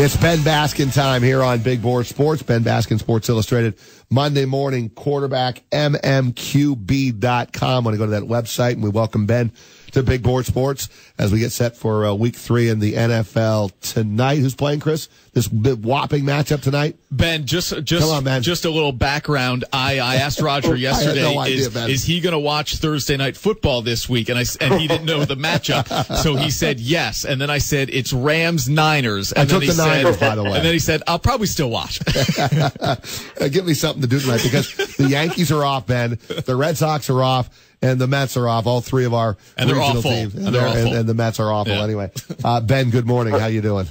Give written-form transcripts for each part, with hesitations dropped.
It's Ben Baskin time here on Big Board Sports. Ben Baskin, Sports Illustrated. Monday morning quarterback, mmqb.com. Want to go to that website, and we welcome Ben to Big Board Sports as we get set for week 3 in the NFL tonight. Who's playing, Chris? This big whopping matchup tonight? Ben, just Come on, man. Just a little background. I asked Roger yesterday, I had no idea, is he going to watch Thursday Night Football this week? And he didn't know the matchup. So he said yes. And then I said, it's Rams-Niners. And I took the Niners, by the way. And then he said, I'll probably still watch. Give me something to do tonight because the Yankees are off, Ben. The Red Sox are off. And the Mets are off. All three of our regional teams. And they're awful. And the Mets are awful anyway. Ben, good morning. How you doing?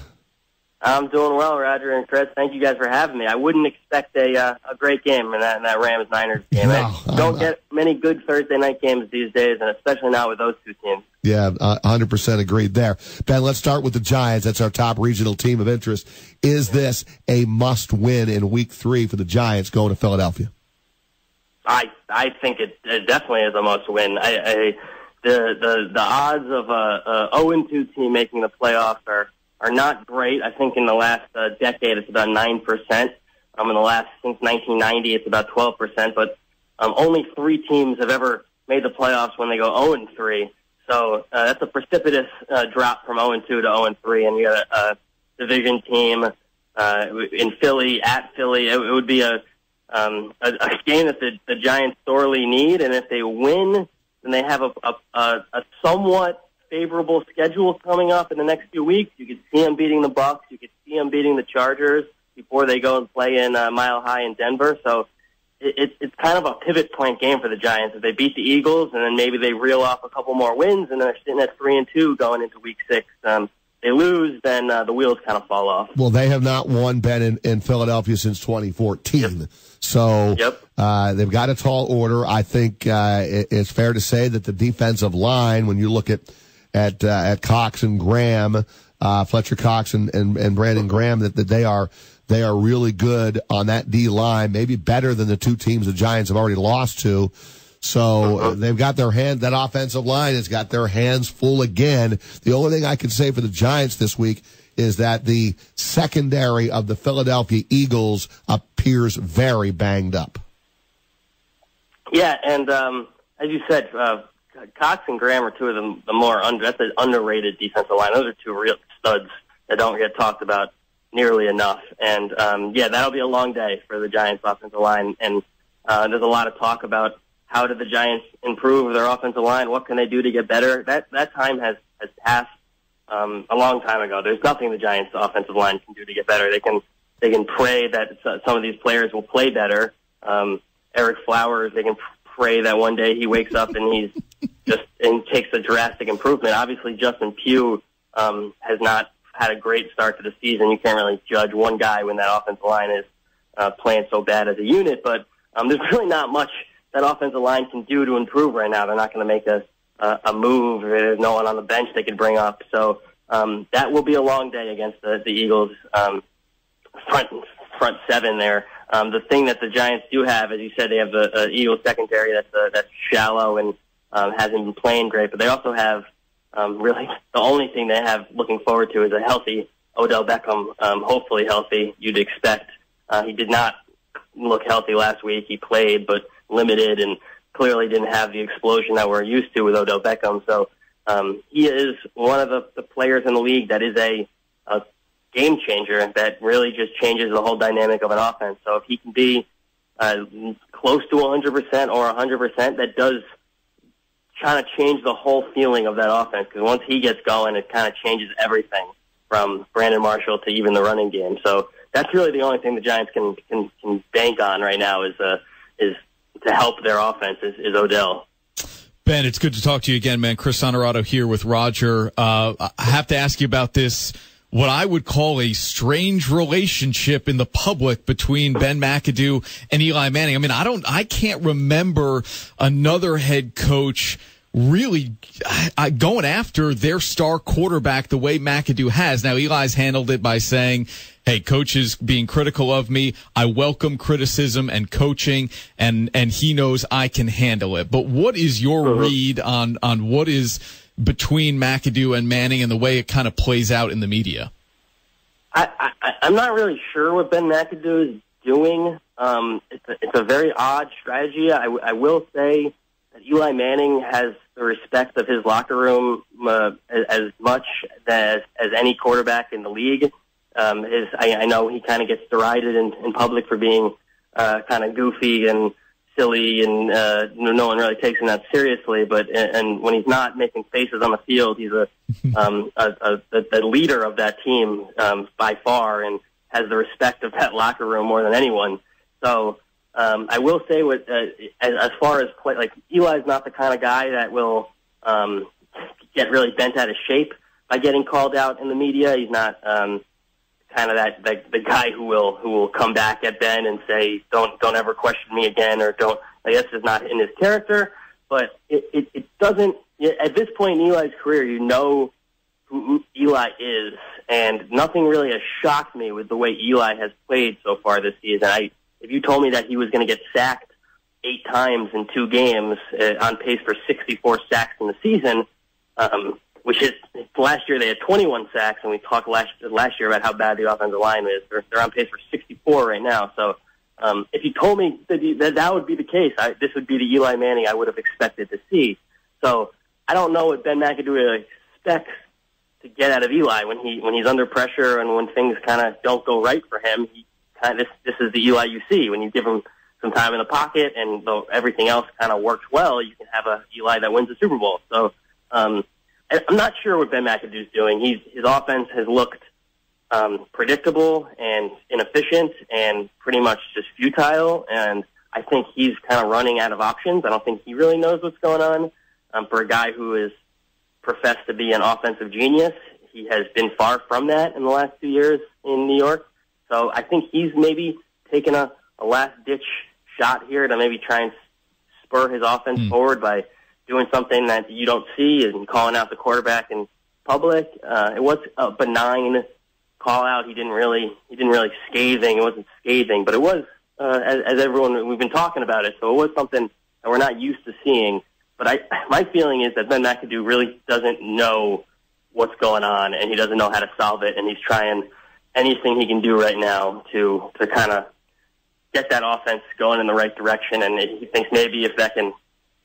I'm doing well, Roger and Chris. Thank you guys for having me. I wouldn't expect a great game in that Rams-Niners game. No, don't get many good Thursday night games these days, and especially not with those two teams. Yeah, 100% agreed there. Ben, let's start with the Giants. That's our top regional team of interest. Is this a must-win in Week 3 for the Giants going to Philadelphia? I think it definitely is a must-win. The odds of a 0-2 team making the playoffs are not great. I think in the last decade it's about 9%. In the last since 1990 it's about 12%. But only 3 teams have ever made the playoffs when they go 0-3. So that's a precipitous drop from 0-2 to 0-3. And you got a division team in Philly at Philly. It would be a game that the Giants sorely need, and if they win, then they have a somewhat favorable schedule coming up in the next few weeks. You could see them beating the Bucs. You could see them beating the Chargers before they go and play in Mile High in Denver. So it's kind of a pivot point game for the Giants. If they beat the Eagles, and then maybe they reel off a couple more wins, and they're sitting at 3-2 going into Week 6. They lose, then the wheels kind of fall off. Well, they have not won, Ben, in Philadelphia since 2014. Yep. So they've got a tall order. I think it's fair to say that the defensive line, when you look at Cox and Graham, Fletcher Cox and Brandon Graham, that they are really good on that D line, maybe better than the 2 teams the Giants have already lost to. So they've got that offensive line has got their hands full again. The only thing I can say for the Giants this week is that the secondary of the Philadelphia Eagles appears very banged up. Yeah, and as you said, Cox and Graham are 2 of the more that's an underrated defensive line. Those are 2 real studs that don't get talked about nearly enough. And that'll be a long day for the Giants' offensive line. And there's a lot of talk about how did the Giants improve their offensive line? What can they do to get better? That time has passed a long time ago. There's nothing the Giants' offensive line can do to get better. They can pray that some of these players will play better. Eric Flowers, they can pray that one day he wakes up and he's and takes a drastic improvement. Obviously, Justin Pugh has not had a great start to the season. You can't really judge one guy when that offensive line is playing so bad as a unit. But there's really not much that offensive line can do to improve right now. They're not going to make a move. There's no one on the bench they could bring up. So that will be a long day against the Eagles' front 7 there. The thing that the Giants do have, as you said, they have the Eagles secondary that's shallow and hasn't been playing great. But they also have really the only thing they have looking forward to is a healthy Odell Beckham, hopefully healthy. You'd expect. He did not look healthy last week. He played, but limited, and clearly didn't have the explosion that we're used to with Odell Beckham. So he is one of the players in the league that is a game changer that really just changes the whole dynamic of an offense. So if he can be close to 100% or 100%, that does kind of change the whole feeling of that offense, because once he gets going, it kind of changes everything from Brandon Marshall to even the running game. So that's really the only thing the Giants can bank on right now is to help their offense is Odell. Ben, it's good to talk to you again, man. Chris Honorato here with Roger. I have to ask you about this, what I would call a strange relationship in the public between Ben McAdoo and Eli Manning. I mean, I can't remember another head coach really going after their star quarterback the way McAdoo has. Now, Eli's handled it by saying, hey, coach is being critical of me. I welcome criticism and coaching, and he knows I can handle it. But what is your read on what is between McAdoo and Manning and the way it kind of plays out in the media? I I'm not really sure what Ben McAdoo is doing. It's a very odd strategy. I will say that Eli Manning has the respect of his locker room as much as any quarterback in the league. I know he kind of gets derided in public for being kind of goofy and silly, and no one really takes him that seriously. But and when he's not making faces on the field, he's the leader of that team by far, and has the respect of that locker room more than anyone. So I will say, as far as play, like Eli's not the kind of guy that will get really bent out of shape by getting called out in the media. He's not kind of the guy who will come back at Ben and say, don't ever question me again, or don't. I guess it's not in his character, but it doesn't. At this point in Eli's career, you know who Eli is, and nothing really has shocked me with the way Eli has played so far this season. If you told me that he was going to get sacked 8 times in 2 games, on pace for 64 sacks in the season, which is last year they had 21 sacks, and we talked last year about how bad the offensive line is. They're on pace for 64 right now. So if you told me that would be the case, this would be the Eli Manning I would have expected to see. So I don't know what Ben McAdoo really expects to get out of Eli when he's under pressure and when things kind of don't go right for him. This is the Eli you see. When you give him some time in the pocket and everything else kind of works well, you can have a Eli that wins the Super Bowl. So I'm not sure what Ben McAdoo's doing. His offense has looked predictable and inefficient and pretty much just futile, and I think he's kind of running out of options. I don't think he really knows what's going on. For a guy who is professed to be an offensive genius, he has been far from that in the last 2 years in New York. So I think he's maybe taken a last-ditch shot here to maybe try and spur his offense forward by doing something that you don't see and calling out the quarterback in public. It was a benign call-out. He didn't really scathing. It wasn't scathing, but it was, as everyone, we've been talking about it, so it was something that we're not used to seeing. But my feeling is that Ben McAdoo really doesn't know what's going on, and he doesn't know how to solve it, and he's trying anything he can do right now to kind of get that offense going in the right direction. And he thinks maybe if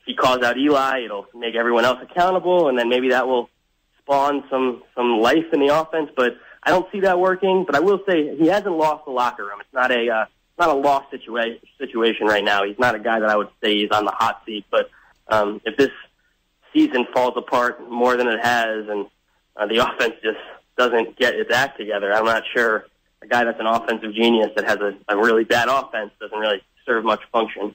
he calls out Eli, it'll make everyone else accountable, and then maybe that will spawn some life in the offense. But I don't see that working. But I will say he hasn't lost the locker room. It's not a lost situation right now. He's not a guy that I would say is on the hot seat. But if this season falls apart more than it has, and the offense just doesn't get its act together, I'm not sure a guy that's an offensive genius that has a really bad offense doesn't really serve much function.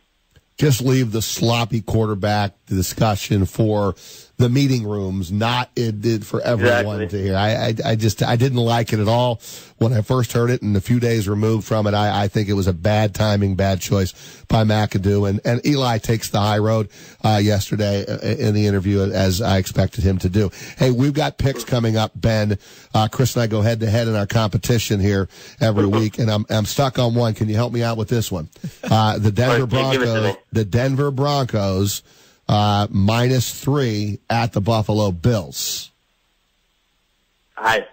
Just leave the sloppy quarterback discussion for the meeting rooms, not it for everyone to hear. I didn't like it at all when I first heard it, and a few days removed from it, I think it was a bad timing, bad choice by McAdoo. And Eli takes the high road yesterday in the interview, as I expected him to do. Hey, we've got picks coming up, Ben. Chris and I go head to head in our competition here every week, and I'm stuck on one. Can you help me out with this one? The Denver Broncos. -3 at the Buffalo Bills. I'd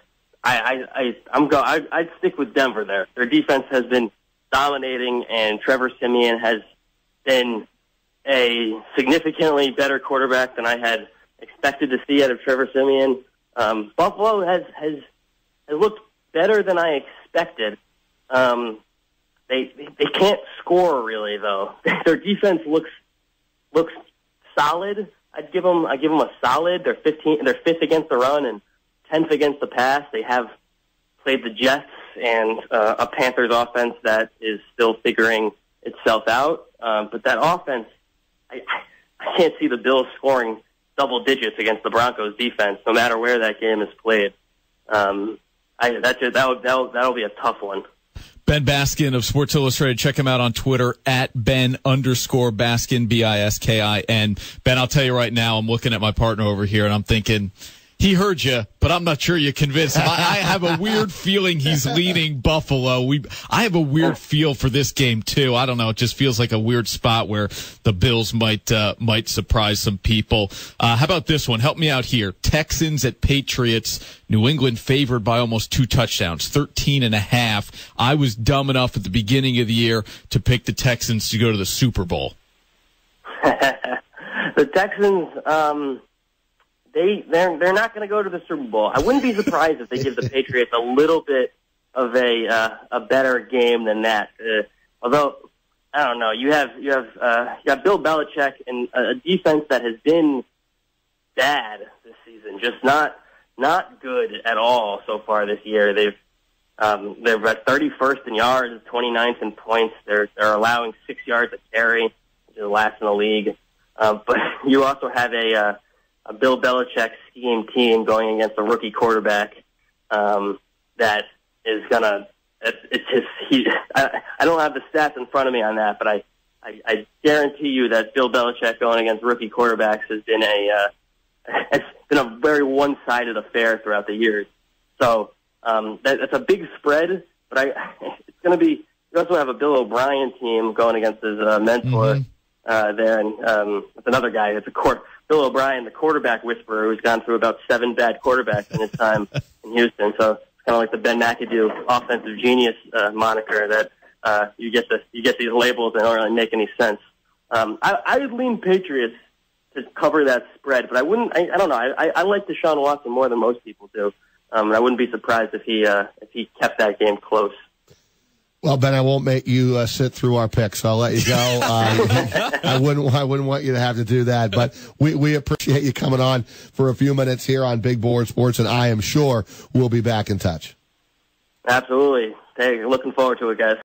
stick with Denver there. Their defense has been dominating, and Trevor Siemian has been a significantly better quarterback than I had expected to see out of Trevor Siemian. Buffalo has looked better than I expected. They can't score really though. Their defense looks solid. I give them a solid. They're 5th against the run and 10th against the pass. They have played the Jets and a Panthers offense that is still figuring itself out. But that offense, I can't see the Bills scoring double digits against the Broncos defense, no matter where that game is played. That'll be a tough one. Ben Baskin of Sports Illustrated. Check him out on Twitter at Ben_Baskin, Biskin. Ben, I'll tell you right now, I'm looking at my partner over here and I'm thinking, He heard you, but I'm not sure you convinced him. I have a weird feeling he's leaning Buffalo. I have a weird feel for this game too. I don't know. It just feels like a weird spot where the Bills might surprise some people. How about this one? Help me out here. Texans at Patriots. New England favored by almost 2 touchdowns, 13.5. I was dumb enough at the beginning of the year to pick the Texans to go to the Super Bowl. The Texans, they're not going to go to the Super Bowl. I wouldn't be surprised if they give the Patriots a little bit of a better game than that. Although I don't know, you have Bill Belichick and a defense that has been bad this season, just not good at all so far this year. They're at 31st in yards, 29th in points. They're allowing 6 yards a carry, which is last in the league. But you also have a Bill Belichick scheme team going against a rookie quarterback that is gonna. I don't have the stats in front of me on that, but I guarantee you that Bill Belichick going against rookie quarterbacks has been a very one-sided affair throughout the years. So that's a big spread, but it's going to be. You also have a Bill O'Brien team going against his mentor there, and it's another guy. It's Bill O'Brien, the quarterback whisperer, who's gone through about 7 bad quarterbacks in his time in Houston. So it's kind of like the Ben McAdoo offensive genius moniker that you get these labels that don't really make any sense. I would lean Patriots to cover that spread, but I wouldn't. I don't know. I like Deshaun Watson more than most people do, and I wouldn't be surprised if he kept that game close. Well, Ben, I won't make you sit through our picks, so I'll let you go. I wouldn't want you to have to do that, but we appreciate you coming on for a few minutes here on Big Board Sports, and I am sure we'll be back in touch. Absolutely. Hey, looking forward to it, guys.